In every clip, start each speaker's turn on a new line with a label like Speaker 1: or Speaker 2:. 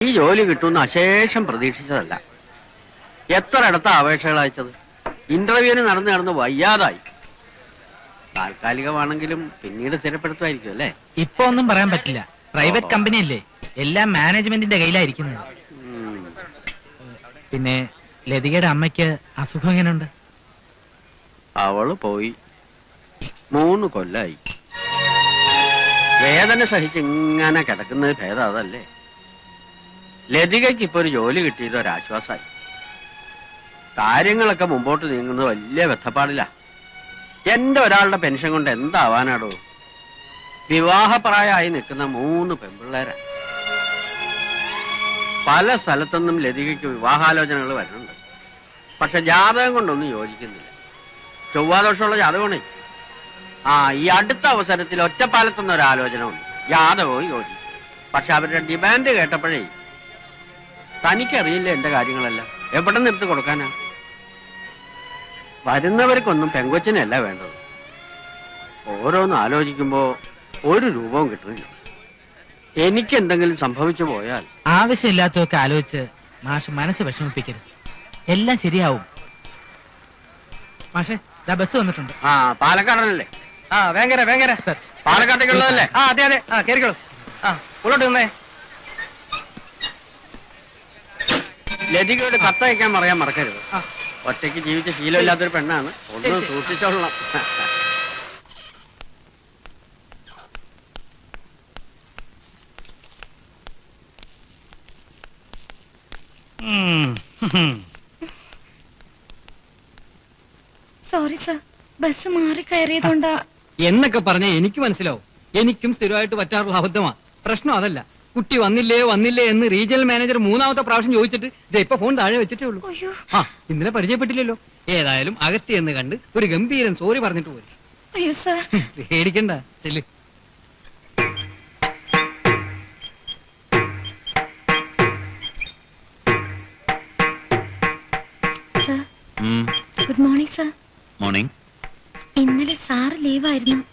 Speaker 1: ഈ ജോലി കിട്ടുമെന്ന് അശേഷം പ്രതീക്ഷിച്ചതല്ല. എത്ര ഇടത്ത അപേക്ഷകൾ അയച്ചത്. ഇന്റർവ്യൂവിന് നടന്ന് വയ്യാതായി. താൽക്കാലികമാണെങ്കിലും പിന്നീട് സ്ഥിരപ്പെടുത്തുമായിരിക്കും അല്ലേ?
Speaker 2: ഇപ്പൊ ഒന്നും പറയാൻ പറ്റില്ല. പ്രൈവറ്റ് കമ്പനി അല്ലേ, എല്ലാം മാനേജ്മെന്റിന്റെ കയ്യിലായിരിക്കുന്നത്. പിന്നെ ലതികയുടെ അമ്മയ്ക്ക് അസുഖം എങ്ങനെയുണ്ട്?
Speaker 1: അവള് പോയി 3 കൊല്ലായി. വേദന സഹിച്ച് ഇങ്ങനെ കിടക്കുന്നത് ഭേദം അതല്ലേ. ലതികയ്ക്ക് ഇപ്പൊ ഒരു ജോലി കിട്ടിയത് ഒരാശ്വാസമായി. കാര്യങ്ങളൊക്കെ മുമ്പോട്ട് നീങ്ങുന്നത് വലിയ വെത്തപ്പാടില്ല. എന്റെ ഒരാളുടെ പെൻഷൻ കൊണ്ട് എന്താവാനാടോ? വിവാഹപ്രായമായി നിൽക്കുന്ന 3 പെൺപിള്ളേരാണ്. പല സ്ഥലത്തുനിന്നും ലതികയ്ക്ക് വിവാഹാലോചനകൾ വരുന്നുണ്ട്. പക്ഷെ ജാതകം കൊണ്ടൊന്നും യോജിക്കുന്നില്ല. ചൊവ്വാദോഷമുള്ള ജാതകമാണേ. ഈ അടുത്ത അവസരത്തിൽ ഒറ്റപ്പാലത്തുനിന്ന് ഒരു ആലോചന ഉണ്ട്. ജാതകവും യോജിക്കും. പക്ഷെ അവരുടെ ഡിമാൻഡ് കേട്ടപ്പോഴേ തനിക്കറിയില്ല എന്റെ കാര്യങ്ങളെല്ലാം എവിടെ നിന്ന് എടുത്ത് കൊടുക്കാനാ. വരുന്നവർക്കൊന്നും പെങ്കൊച്ചിനല്ല വേണ്ടത്. ഓരോന്ന് ആലോചിക്കുമ്പോ ഒരു രൂപവും കിട്ടുന്നില്ല. എനിക്ക് എന്തെങ്കിലും സംഭവിച്ചു പോയാൽ
Speaker 2: ആവശ്യമില്ലാത്തതൊക്കെ ആലോചിച്ച് മാഷ് മനസ്സ് വിഷമിപ്പിക്കരുത്. എല്ലാം ശരിയാവും. മാഷെ, ബസ് വന്നിട്ടുണ്ട്.
Speaker 1: പാലക്കാടനല്ലേ?
Speaker 3: വേങ്ങര
Speaker 1: സർ. പാലക്കാട്ടേക്കുള്ളതല്ലേ?
Speaker 3: അതെ കേറിക്കോളൂ. ഉള്ളോട്ട് നിന്നേ.
Speaker 1: ലതികയോട് കത്തയക്കാൻ പറയാൻ മറക്കരുത്. ഒറ്റയ്ക്ക് ജീവിച്ച ശീലമില്ലാത്തൊരു പെണ്ണാണ്. ഒന്ന് സൂക്ഷിച്ചോളണം.
Speaker 4: സോറി സർ, ബസ് മാറി കയറിയതുകൊണ്ടാ.
Speaker 3: എന്നൊക്കെ പറഞ്ഞ എനിക്ക് മനസ്സിലാവും. എനിക്കും സ്ഥിരമായിട്ട് പറ്റാറുള്ള അബദ്ധമാ. പ്രശ്നം അതല്ല, കുട്ടി വന്നില്ലേ എന്ന് റീജിയണൽ മാനേജർ 3ാമത്തെ പ്രാവശ്യം ചോദിച്ചിട്ട് ഇപ്പൊ ഫോൺ താഴെ വെച്ചിട്ടേ ഉള്ളൂ. ഇന്നലെ പരിചയപ്പെട്ടില്ലല്ലോ. ഏതായാലും അകത്തി എന്ന് കണ്ട് ഒരു ഗംഭീരൻ സോറി പറഞ്ഞിട്ട് പോയി.
Speaker 4: അയ്യോ സർ,
Speaker 3: പേടിക്കണ്ട. ചെല്ല്.
Speaker 4: Sir good morning sir.
Speaker 5: Morning.
Speaker 4: ഇന്നലെ സാറ് ലീവായിരുന്നു.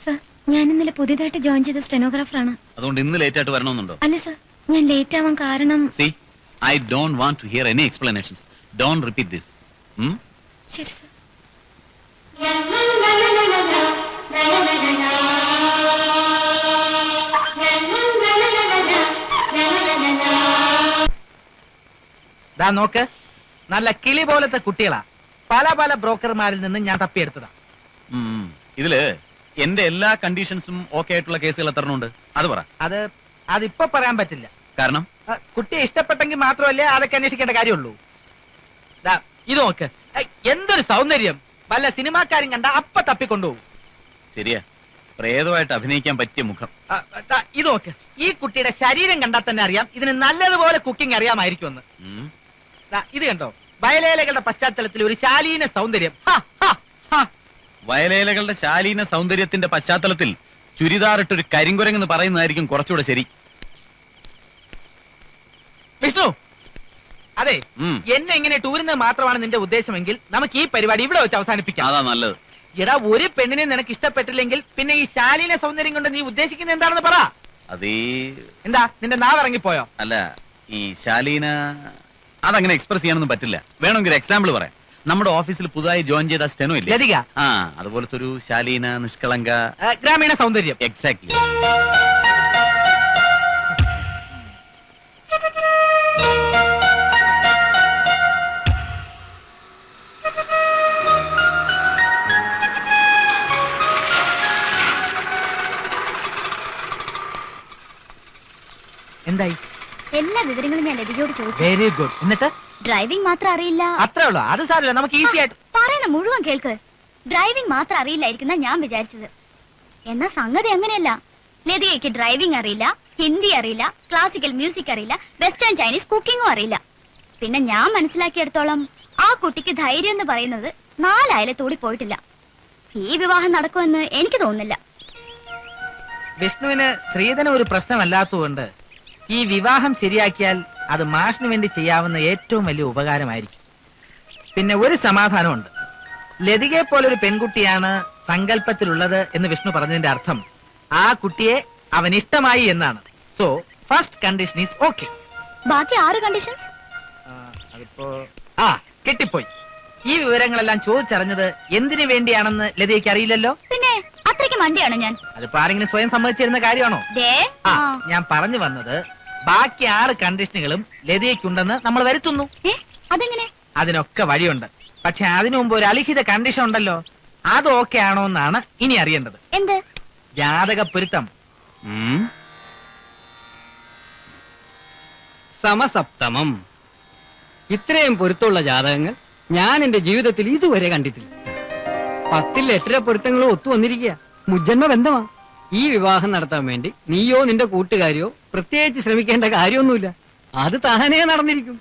Speaker 4: സർ, ഞാൻ ഇന്നലെ പുതിയതായിട്ട് ജോയിൻ ചെയ്ത സ്റ്റെനോഗ്രാഫറാണ്.
Speaker 5: അതുകൊണ്ട് ഇന്ന് ലേറ്റ് ആയിട്ട് വരണമെന്നുണ്ടോ?
Speaker 4: അല്ല സർ, ഞാൻ ലേറ്റ് ആവാൻ കാരണം.
Speaker 5: See, I don't want to hear any explanations. Don't repeat this.
Speaker 4: ശരി സർ.
Speaker 2: ദാ നോക്ക്, നല്ല കിളി പോലത്തെ കുട്ടികളാ. പല ബ്രോക്കർമാരിൽ നിന്ന് ഞാൻ തപ്പിയെടുത്തതാ.
Speaker 5: ഇതില് എന്റെ എല്ലാ കണ്ടീഷൻസും ഓക്കെ ആയിട്ടുള്ള കേസുകൾ എത്ര ഉണ്ട് അത് പറ.
Speaker 2: അതിപ്പോ പറയാൻ പറ്റില്ല.
Speaker 5: കാരണം
Speaker 2: കുട്ടിയെ ഇഷ്ടപ്പെട്ടെങ്കിൽ മാത്രമല്ലേ അതൊക്കെ അന്വേഷിക്കേണ്ട കാര്യമുള്ളൂ. ഇത് നോക്ക്, എന്തൊരു സൗന്ദര്യം. വല്ല സിനിമാക്കാരും കണ്ട അപ്പ തപ്പിക്കൊണ്ടുപോകും.
Speaker 5: ശരിയാ, പ്രേതമായിട്ട് അഭിനയിക്കാൻ പറ്റിയ മുഖം.
Speaker 2: ഇത് നോക്ക്, ഈ കുട്ടിയുടെ ശരീരം കണ്ടാൽ തന്നെ അറിയാം ഇതിന് നല്ലതുപോലെ കുക്കിംഗ് അറിയാമായിരിക്കുമെന്ന്. ഇത് കണ്ടോ, വയലേലകളുടെ പശ്ചാത്തലത്തിൽ ഒരു ശാലീന സൗന്ദര്യം.
Speaker 5: വയലേലകളുടെ ശാലീന സൗന്ദര്യത്തിന്റെ പശ്ചാത്തലത്തിൽ ചുരിദാറിട്ടൊരു കരിങ്കുരങ്ങെന്ന് പറയുന്നതായിരിക്കും കുറച്ചുകൂടെ ശരി.
Speaker 2: വിഷ്ണു, അതെ, എന്നെ ഇങ്ങനെ ടൂരിന് മാത്രമാണ് നിന്റെ ഉദ്ദേശമെങ്കിൽ നമുക്ക് ഈ പരിപാടി ഇവിടെ വെച്ച് അവസാനിപ്പിക്കാം.
Speaker 5: അതാ നല്ലത്.
Speaker 2: എടാ, ഒരു പെണ്ണിനെ നിനക്ക് ഇഷ്ടപ്പെട്ടില്ലെങ്കിൽ പിന്നെ ഈ ശാലീന സൗന്ദര്യം കൊണ്ട് നീ ഉദ്ദേശിക്കുന്നത് എന്താണെന്ന് പറ. എന്താ നിന്റെ നാവ് ഇറങ്ങിപ്പോയോ?
Speaker 5: അല്ല, ഈ ശാലീന അതങ്ങനെ എക്സ്പ്രസ് ചെയ്യാനൊന്നും പറ്റില്ല. വേണമെങ്കിൽ ഒരു എക്സാമ്പിൾ പറയാം. നമ്മുടെ ഓഫീസിൽ പുതുതായി ജോയിൻ ചെയ്ത സ്റ്റെനോ ഇല്ലേ?
Speaker 2: ലതിക.
Speaker 5: അതുപോലത്തെ ഒരു ശാലീന, നിഷ്കളങ്ക,
Speaker 2: ഗ്രാമീണ സൗന്ദര്യം.
Speaker 5: എക്സാക്ട്ലി.
Speaker 2: എന്തായി?
Speaker 4: എല്ലാ വിവരങ്ങളും ഞാൻ ലതികയോട് ചോദിച്ചു.
Speaker 2: Very good. എന്നിട്ട്
Speaker 4: ഡ്രൈവിംഗ് മാത്രം അറിയില്ല.
Speaker 2: അത്രേ ഉള്ളൂ. അത് സാരമില്ല, നമുക്ക് ഈസി ആയിട്ട്.
Speaker 4: പറയണ മുഴുവൻ കേൾക്ക്. ഡ്രൈവിംഗ് മാത്രം അറിയില്ലായിരിക്കുന്ന ഞാൻ വിചാരിച്ചത്. എന്നാ സംഗതി അങ്ങനെയല്ല. ലതികയ്ക്ക് ഡ്രൈവിംഗ് അറിയില്ല, ഹിന്ദി അറിയില്ല, ക്ലാസിക്കൽ മ്യൂസിക് അറിയില്ല, വെസ്റ്റേൺ ചൈനീസ് കുക്കിങ്ങും അറിയില്ല. പിന്നെ ഞാൻ മനസ്സിലാക്കിയെടുത്തോളം ആ കുട്ടിക്ക് ധൈര്യം എന്ന് പറയുന്നത് 4 അയലത്തൂടി പോയിട്ടില്ല. ഈ വിവാഹം നടക്കുമെന്ന് എനിക്ക് തോന്നുന്നില്ല.
Speaker 2: വിഷ്ണുവിന് സ്ത്രീധനം ഒരു പ്രശ്നമല്ലാത്തതുകൊണ്ട് ഈ വിവാഹം ശരിയാക്കിയാൽ അത് മാഷിന് വേണ്ടി ചെയ്യാവുന്ന ഏറ്റവും വലിയ ഉപകാരമായിരിക്കും. പിന്നെ ഒരു സമാധാനമുണ്ട്, ലതികയെ പോലൊരു പെൺകുട്ടിയാണ് സങ്കല്പത്തിലുള്ളത് എന്ന് വിഷ്ണു പറഞ്ഞതിന്റെ അർത്ഥം ആ കുട്ടിയെ അവൻ ഇഷ്ടമായി എന്നാണ്. So first condition is okay.
Speaker 4: ബാക്കി 6 കണ്ടീഷൻസ്
Speaker 2: അതിപ്പോ കെട്ടിപ്പോയി. ഈ വിവരങ്ങളെല്ലാം ചോദിച്ചറിഞ്ഞത് എന്തിനു വേണ്ടിയാണെന്ന് ലതയ്ക്ക് അറിയില്ലല്ലോ.
Speaker 4: പിന്നെ അത്രയ്ക്ക് മണ്ടിയാണോ ഞാൻ?
Speaker 2: അതിപ്പോ ആരെങ്കിലും സ്വയം സമ്മതിച്ചിരുന്ന കാര്യമാണോ? ഞാൻ പറഞ്ഞു വന്നത് ബാക്കി 6 കണ്ടീഷനുകളും ലതയ്ക്കുണ്ടെന്ന് നമ്മൾ വരുത്തുന്നു.
Speaker 4: അതെങ്ങനെ?
Speaker 2: അതിനൊക്കെ വഴിയുണ്ട്. പക്ഷെ അതിനു മുമ്പ് ഒരു അലിഖിത കണ്ടീഷൻ ഉണ്ടല്ലോ, അത് ഓക്കെ ആണോ എന്നാണ് ഇനി അറിയേണ്ടത്.
Speaker 4: എന്ത്?
Speaker 2: ജാതക പൊരുത്തം.
Speaker 3: സമസപ്തമം. ഇത്രയും പൊരുത്തമുള്ള ജാതകങ്ങൾ ഞാൻ എന്റെ ജീവിതത്തിൽ ഇതുവരെ കണ്ടിട്ടില്ല. 10ൽ 8 പൊരുത്തങ്ങളും ഒത്തു വന്നിരിക്കുക. മുജ്ജന്മ ബന്ധമാ. ഈ വിവാഹം നടത്താൻ വേണ്ടി നീയോ നിന്റെ കൂട്ടുകാരിയോ പ്രത്യേകിച്ച് ശ്രമിക്കേണ്ട കാര്യമൊന്നുമില്ല. അത് താനേ നടന്നിരിക്കും.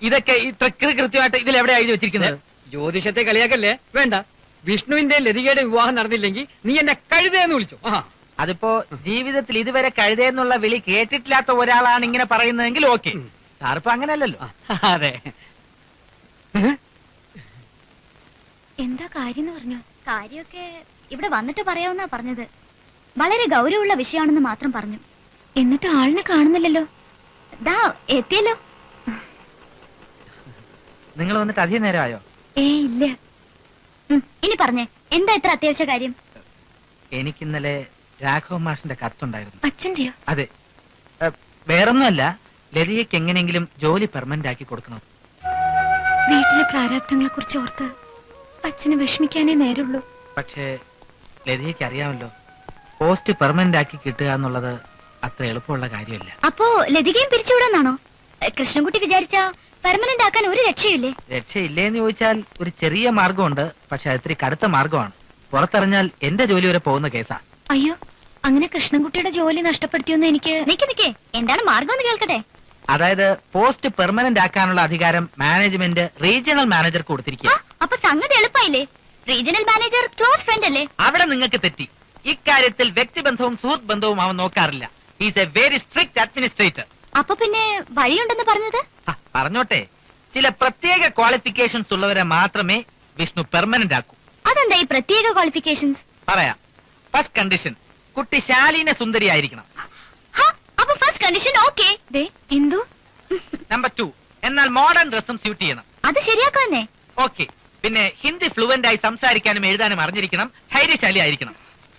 Speaker 2: ഇതൊക്കെ ഇത്ര കൃത്യമായിട്ട് ഇതിലെവിടെ എഴുതി വെച്ചിരിക്കുന്നത്?
Speaker 3: ജ്യോതിഷത്തെ കളിയാക്കല്ലേ. വേണ്ട. വിഷ്ണുവിന്റെ ലതികയുടെ വിവാഹം നടന്നില്ലെങ്കിൽ നീ എന്നെ കഴുതയെന്ന് വിളിച്ചു.
Speaker 2: അതിപ്പോ ജീവിതത്തിൽ ഇതുവരെ കഴുതയെന്നുള്ള വിളി കേട്ടിട്ടില്ലാത്ത ഒരാളാണ് ഇങ്ങനെ പറയുന്നതെങ്കിൽ ഓക്കെ. സാറിപ്പോ അങ്ങനെയല്ലല്ലോ.
Speaker 3: അതെ.
Speaker 4: എന്താ കാര്യം പറഞ്ഞു? കാര്യമൊക്കെ ഇവിടെ വന്നിട്ട് പറയാമെന്നാ പറഞ്ഞത്. വളരെ ഗൗരവമുള്ള വിഷയമാണെന്ന് മാത്രം പറഞ്ഞു. എന്നിട്ട് ആളിനെ കാണുന്നില്ലല്ലോ. ദാ എത്തിയല്ലോ.
Speaker 2: നിങ്ങൾ വന്നിട്ട് അധികം നേരമായോ?
Speaker 4: ഇല്ല. ഇനി പറഞ്ഞേ, എന്താ ഇത്ര അത്യാവശ്യ കാര്യം?
Speaker 2: എനിക്കിന്നലെ രാഘവ മാഷിന്റെ കത്തുണ്ടായിരുന്നു.
Speaker 4: അച്ഛന്റെയോ?
Speaker 2: അതെ. വേറൊന്നുമല്ല, ലതികയ്ക്ക് എങ്ങനെയെങ്കിലും ജോലി പെർമനന്റ് ആക്കി കൊടുക്കണം.
Speaker 4: വീട്ടിലെ പ്രാരാബ്ദങ്ങളെ കുറിച്ച് ഓർത്ത് അച്ഛന് വിഷമിക്കാനേ നേരുള്ളൂ.
Speaker 2: പക്ഷേ ലതികയ്ക്ക് അറിയാമല്ലോ, പോസ്റ്റ് പെർമനന്റ് ആക്കി കിട്ടുക എന്നുള്ളത് അത്ര എളുപ്പമുള്ള കാര്യമല്ല.
Speaker 4: അപ്പോ ലതികയും പിരിച്ചുവിടുന്നാണോ? കൃഷ്ണൻകുട്ടി വിചാരിച്ച പെർമനന്റ് ആക്കാൻ ഒരു രക്ഷയില്ലേ?
Speaker 2: രക്ഷയില്ലേന്ന് ചോദിച്ചാൽ ഒരു ചെറിയ മാർഗമുണ്ട്. പക്ഷെ അത് ഇത്തിരി കടുത്ത മാർഗമാണ്. പുറത്തിറങ്ങിയാൽ എന്റെ ജോലി വരെ പോകുന്ന കേസാ.
Speaker 4: അയ്യോ, അങ്ങനെ കൃഷ്ണൻകുട്ടിയുടെ ജോലി നഷ്ടപ്പെടുത്തിയൊന്ന് എനിക്ക്. നിക്കേ, എന്താണ് മാർഗം എന്ന് കേൾക്കട്ടെ.
Speaker 2: അതായത് പോസ്റ്റ് പെർമനന്റ് ആക്കാനുള്ള അധികാരം മാനേജ്മെന്റ് റീജിയണൽ മാനേജർക്ക് കൊടുത്തിരിക്കുക.
Speaker 4: അപ്പൊ സംഗതി എളുപ്പമായില്ലേ? റീജിയണൽ മാനേജർ ക്ലോസ് ഫ്രണ്ട് അല്ലേ?
Speaker 2: അവിടെ നിങ്ങൾക്ക് തെറ്റി. ഇക്കാര്യത്തിൽ വ്യക്തിബന്ധവും സുഹൃത്ത് ബന്ധവും അവൻ നോക്കാറില്ല. Is A very strict administrator.
Speaker 4: അപ്പൊ പിന്നെ വഴിയുണ്ടെന്ന് പറഞ്ഞത്?
Speaker 2: പറഞ്ഞോട്ടെ, ചില പ്രത്യേക ക്വാളിഫിക്കേഷൻസ് ഉള്ളവരെ മാത്രമേ വിഷ്ണു പെർമനന്റ് ആക്കൂ.
Speaker 4: അതെന്താ ഈ പ്രത്യേക ക്വാളിഫിക്കേഷൻസ്?
Speaker 2: പറയാം. ഫസ്റ്റ് കണ്ടീഷൻ, കുട്ടി ശാലീന സുന്ദരി ആയിരിക്കണം.
Speaker 4: അപ്പൊ ഫസ്റ്റ് കണ്ടീഷൻ ഓക്കെ. എന്തു?
Speaker 2: നമ്പർ 2, എന്നാൽ മോഡേൺ ഡ്രസ്സും സ്യൂട്ട് ചെയ്യണം.
Speaker 4: അത് ശരിയാക്കാന്നേ.
Speaker 2: ഓക്കെ. പിന്നെ ഹിന്ദി ഫ്ലുവന്റ് ആയി സംസാരിക്കാനും എഴുതാനും അറിഞ്ഞിരിക്കണം. ധൈര്യശാലി ആയിരിക്കണം.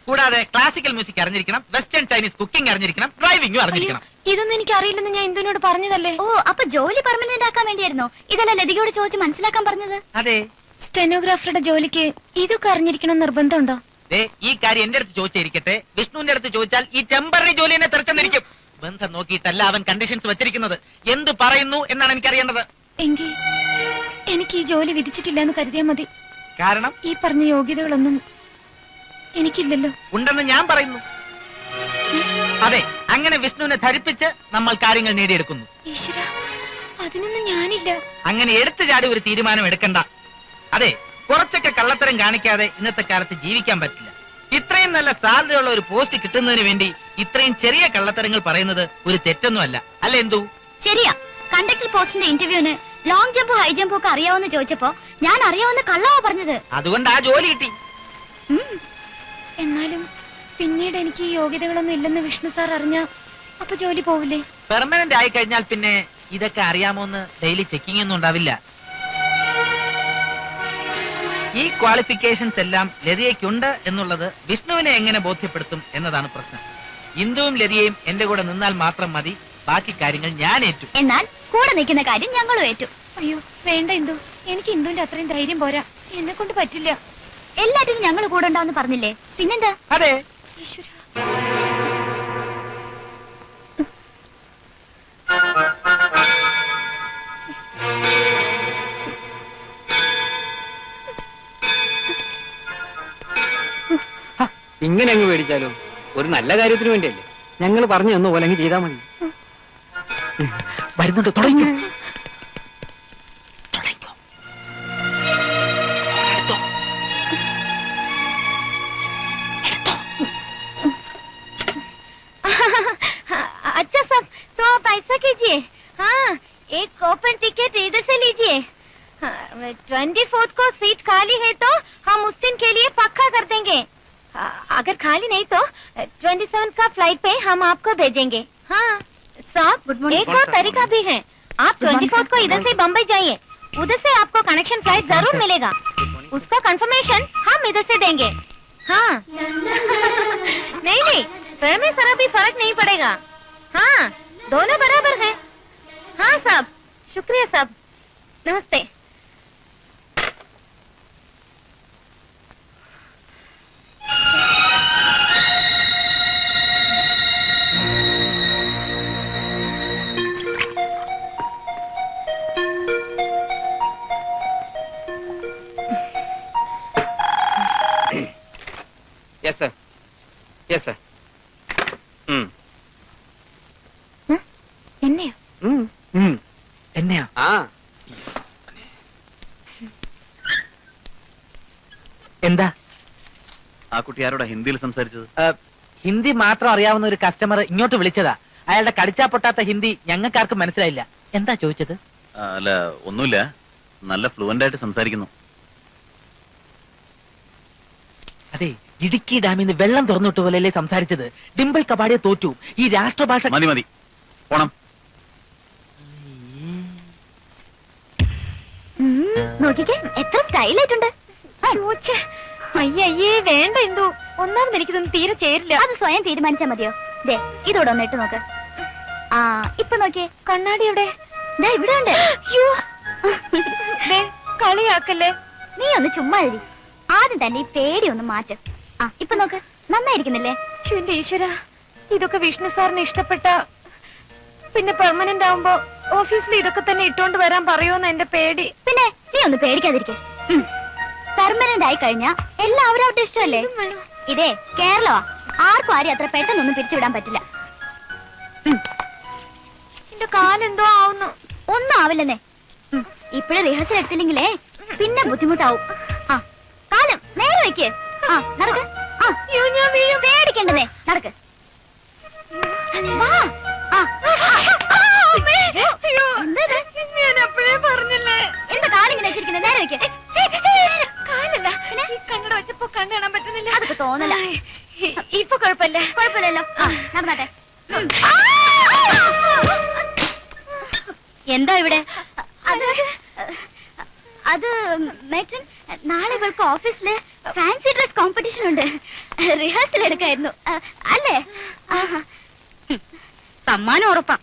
Speaker 2: കൂടാതെ ക്ലാസിക്കൽ മ്യൂസിക് അറിഞ്ഞിരിക്കണം. വെസ്റ്റേൺ ചൈനീസ് കുക്കിംഗ് അറിഞ്ഞിരിക്കണം. ഡ്രൈവിംഗും അറിഞ്ഞിരിക്കണം.
Speaker 4: ഇതൊന്നും എനിക്ക് അറിയില്ലെന്ന് ഞാൻ ഇന്ദുവിനോട് പറഞ്ഞതല്ലേ. ഓ, അപ്പൊ ജോലി പെർമനന്റ് ആക്കാൻ വേണ്ടിയായിരുന്നോ ഇതല്ല ലതികയോട് ചോദിച്ച് മനസ്സിലാക്കാൻ പറഞ്ഞത്?
Speaker 2: അതെ.
Speaker 4: സ്റ്റെനോഗ്രാഫറുടെ ജോലിക്ക് ഇതൊക്കെ അറിഞ്ഞിരിക്കണം നിർബന്ധമുണ്ടോ?
Speaker 2: ഈ കാര്യം എന്റെ അടുത്ത് ചോദിച്ചിരിക്കട്ടെ. വിഷ്ണുവിന്റെ അടുത്ത് ചോദിച്ചാൽ ഈ ടെമ്പററി ജോലി എന്നെ തെറിച്ചെന്നിരിക്കും. ബന്ധം നോക്കിയിട്ടല്ല അവൻ കണ്ടീഷൻസ് വെച്ചിരിക്കുന്നത്. എന്ത് പറയുന്നു എന്നാണ് എനിക്കറിയേണ്ടത്.
Speaker 4: എങ്കിൽ എനിക്ക് ഈ ജോലി വിധിച്ചിട്ടില്ല എന്ന് കരുതിയാൽ മതി.
Speaker 2: കാരണം
Speaker 4: ഈ പറഞ്ഞ യോഗ്യതകളൊന്നും എനിക്കില്ലല്ലോ.
Speaker 2: ഉണ്ടെന്ന് ഞാൻ പറയുന്നു. അതെ, അങ്ങനെ വിഷ്ണുവിനെ ധരിപ്പിച്ച് നമ്മൾ കാര്യങ്ങൾ നേടിയെടുക്കുന്നു.
Speaker 4: ഈശ്വര, അതിനൊന്നും ഞാനില്ല.
Speaker 2: അങ്ങനെ എടുത്തു ചാടി ഒരു തീരുമാനം എടുക്കണ്ട. അതെ, കുറച്ചൊക്കെ കള്ളത്തരം കാണിക്കാതെ ഇന്നത്തെ കാലത്ത് ജീവിക്കാൻ പറ്റില്ല. ഇത്രയും നല്ല സാധ്യതയുള്ള ഒരു പോസ്റ്റ് കിട്ടുന്നതിന് വേണ്ടി ഇത്രയും ചെറിയ കള്ളത്തരങ്ങൾ പറയുന്നത് ഒരു തെറ്റൊന്നുമല്ല. അല്ല എന്തു?
Speaker 4: ശരിയാ. കണ്ടക്ടർ പോസ്റ്റിന്റെ ഇന്റർവ്യൂവിന് ലോങ് ജമ്പ് ഹൈ ജമ്പ് ഒക്കെ അറിയാവുന്ന ചോദിച്ചപ്പോ ഞാൻ അറിയാവുന്ന കള്ളാവാ പറഞ്ഞത്.
Speaker 2: അതുകൊണ്ട് ആ ജോലി കിട്ടി.
Speaker 4: എന്നാലും പിന്നീട് എനിക്ക് ഈ യോഗ്യതകളൊന്നും ഇല്ലെന്ന് വിഷ്ണു സാർ അറിഞ്ഞ അപ്പൊ ജോലി പോവില്ലേ?
Speaker 2: പെർമനന്റ് ആയി കഴിഞ്ഞാൽ പിന്നെ ഇതൊക്കെ അറിയാമോന്ന് ഡെയിലി ചെക്കിംഗ് ഒന്നും ഉണ്ടാവില്ല. ഈ ക്വാളിഫിക്കേഷൻസ് എല്ലാം ലതികയ്ക്കുണ്ട് എന്നുള്ളത് വിഷ്ണുവിനെ എങ്ങനെ ബോധ്യപ്പെടുത്തും എന്നതാണ് പ്രശ്നം. ഇന്ദുവും ലതികയും എന്റെ കൂടെ നിന്നാൽ മാത്രം മതി. ബാക്കി കാര്യങ്ങൾ ഞാൻ ഏറ്റു.
Speaker 4: എന്നാൽ കൂടെ നിൽക്കുന്ന കാര്യം ഞങ്ങളും ഏറ്റു. അയ്യോ വേണ്ട ഇന്ദു, എനിക്ക് ഇന്ദുവിന്റെ അത്രയും ധൈര്യം പോരാ. എന്നെ കൊണ്ട് പറ്റില്ല. എല്ലാറ്റിനും ഞങ്ങൾ കൂടെ ഉണ്ടാവുന്ന പറഞ്ഞില്ലേ, പിന്നെന്താ?
Speaker 2: അതെ.
Speaker 4: ഈശ്വര,
Speaker 3: ഇങ്ങനെ അങ്ങ് മേടിച്ചാലോ? ഒരു നല്ല കാര്യത്തിന് വേണ്ടിയല്ലേ. ഞങ്ങൾ പറഞ്ഞു തന്ന പോലെ അങ്ങ് ചെയ്താൽ മതി.
Speaker 2: വരുന്നുണ്ട്, തുടങ്ങി.
Speaker 4: अच्छा सब तो आप ऐसा कीजिए, हाँ एक ओपन टिकट इधर से लीजिए. 24 को सीट खाली है तो हम उस दिन के लिए पक्का कर देंगे. अगर खाली नहीं तो 27 का फ्लाइट पे हम आपको भेजेंगे। हाँ साहब, एक और तरीका भी है। आप 24 को इधर से बम्बई जाइए, उधर से आपको कनेक्शन फ्लाइट जरूर मिलेगा। उसका कंफर्मेशन हम इधर से देंगे। हाँ नहीं नहीं, फैर में जरा भी फर्क नहीं पड़ेगा। हाँ दोनों बराबर हैं। हाँ साहब, शुक्रिया साहब, नमस्ते।
Speaker 2: Yes sir, yes sir.
Speaker 4: എന്നെയോ?
Speaker 2: എന്നെയാ?
Speaker 1: ആ
Speaker 2: എന്താ?
Speaker 5: ആ കുട്ടി ആരോടാ ഹിന്ദിയിൽ സംസാരിച്ചത്?
Speaker 2: ഹിന്ദി മാത്രം അറിയാവുന്ന ഒരു കസ്റ്റമർ ഇങ്ങോട്ട് വിളിച്ചതാ. അയാളുടെ കടിച്ചാ പൊട്ടാത്ത ഹിന്ദി ഞങ്ങൾക്കാർക്കും മനസ്സിലായില്ല. എന്താ ചോദിച്ചത്?
Speaker 5: അല്ല ഒന്നുമില്ല, നല്ല ഫ്ലുവന്റ് ആയിട്ട് സംസാരിക്കുന്നു.
Speaker 2: അതെ, ഇടുക്കി ഡാമിൽ നിന്ന് വെള്ളം തുറന്നിട്ട് പോലെയല്ലേ സംസാരിച്ചത്. ഡിംപിൾ കപാടിയെ തോറ്റു. ഈ രാഷ്ട്രഭാഷ
Speaker 5: മതി മതി, പോണം.
Speaker 4: നോക്കിക്കേ, എത്ര സ്റ്റൈലായിട്ടുണ്ട്. അയ്യേ വേണ്ട, എന്തോ ഒന്നാമത് എനിക്കിതൊന്നും തീരെ ചേരില്ല. അത് സ്വയം തീരുമാനിച്ചാ മതിയോ? ദേ ഇതോടെ ഒന്ന് ഇട്ട് നോക്ക്. ആ ഇപ്പൊ നോക്കിയേ, കണ്ണാടി എവിടെ? ദേ ഇവിടെ ഉണ്ട്. കളിയാക്കല്ലേ, നീ ഒന്ന് ചുമ്മാ എഴുതി. ആദ്യം തന്നെ ഈ പേടി ഒന്ന് മാറ്റ്. ആ ഇപ്പൊ നോക്ക്, നന്നായിരിക്കുന്നില്ലേ? എന്റെ ഈശ്വര, ഇതൊക്കെ വിഷ്ണു സാറിന് ഇഷ്ടപ്പെട്ട പിന്നെ പെർമനന്റ് ആവുമ്പോ ഓഫീസിൽ ഇതൊക്കെ തന്നെ ഇട്ടോണ്ട് വരാൻ പറയുമെന്ന് എന്റെ പേടി. പിന്നെ നീ ഒന്ന് പേടിക്കാതിരിക്കെ. പെർമനന്റ് ആയി കഴിഞ്ഞാ എല്ലാവരും അവരുടെ ഇഷ്ടമല്ലേ? ഇതേ കേരളമാ, ആർക്കും ആരും അത്ര പെട്ടെന്നൊന്നും പിരിച്ചുവിടാൻ പറ്റില്ല. എന്റെ കാലെന്തോ ആവുന്നു. ഒന്നും ആവില്ലെന്നേ. ഇപ്പഴേ റിഹേഴ്സൽ എടുത്തില്ലെങ്കിലേ പിന്നെ ബുദ്ധിമുട്ടാവും. ആ കാലം നേരെ വെക്ക്. ആ നടക്ക്. ആ ഞാൻ വീഴും, പേടിക്കണ്ടതേ, നടക്ക്. വാ. എന്താ കാലിങ്ങനെ വെച്ചിരിക്കുന്നത്? നേരെ വെക്ക്. കാലല്ല, കണ്ണട വെച്ചപ്പോ കണ്ണ് കാണാൻ പറ്റുന്നില്ല. അതൊക്കെ തോന്നല. ഇപ്പൊ കുഴപ്പമില്ല, കുഴപ്പമില്ലല്ലോ. നടന്നാട്ടെ. എന്താ ഇവിടെ? അത് മേറ്റൻ, നാളെ ഇവൾക്ക് ഓഫീസില് ഫാൻസി ഡ്രസ് കോമ്പറ്റീഷൻ ഉണ്ട്. റിഹേഴ്സൽ എടുക്കായിരുന്നു അല്ലേ? സമ്മാനം ഉറപ്പാ.